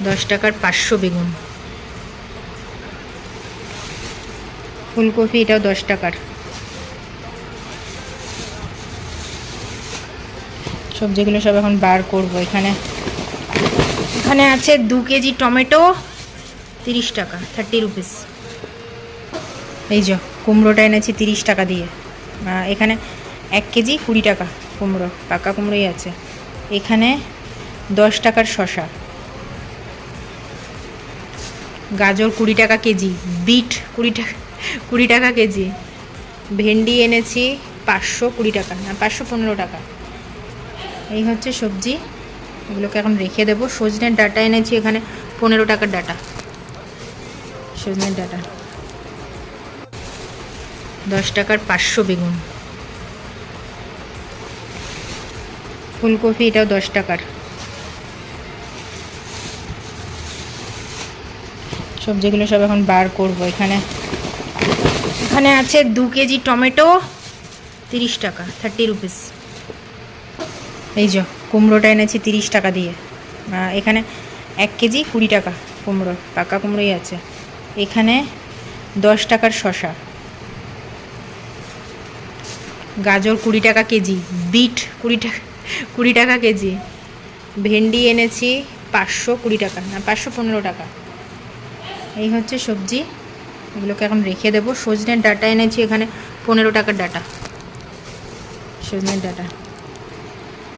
10 টাকার 500 বেগুন। ফুলকপি এটাও 10 টাকার। সবজিগুলো সব এখন বার করব। এখানে আছে 2 কেজি টমেটো 30 টাকা, 30 রুপিস। এই যে কুমড়োটা এনেছি 30 টাকা দিয়ে। এখানে 1 কেজি 20 টাকা কুমড়ো, পাকা কুমড়োই আছে। এখানে 10 টাকার শসা। গাজর 20 টাকা কেজি, বিট 20 টাকা কেজি। ভেন্ডি এনেছি 520 টাকা, না 515 টাকা। এই হচ্ছে সবজি, এগুলোকে এখন রেখে দেবো। সজনের ডাঁটা এনেছি এখানে 15 টাকার ডাঁটা, সজনের ডাঁটা। 10 টাকার 500 বেগুন। ফুলকপি এটাও 10 টাকার। সবজিগুলো সব এখন বার করব। এখানে আছে 2 কেজি টমেটো 30 টাকা, 30 রুপিস। এই যে কুমড়োটা এনেছি 30 টাকা দিয়ে। এখানে 1 কেজি 20 টাকা কুমড়ো, পাকা কুমড়োই আছে। এখানে 10 টাকার শসা। গাজর 20 টাকা কেজি, বিট 20 টাকা কেজি। ভেন্ডি এনেছি 520 টাকা, না 515 টাকা। এই হচ্ছে সবজি, এগুলোকে এখন রেখে দেবো। সজনের ডাঁটা এনেছি এখানে 15 টাকার ডাঁটা, সজনের ডাঁটা।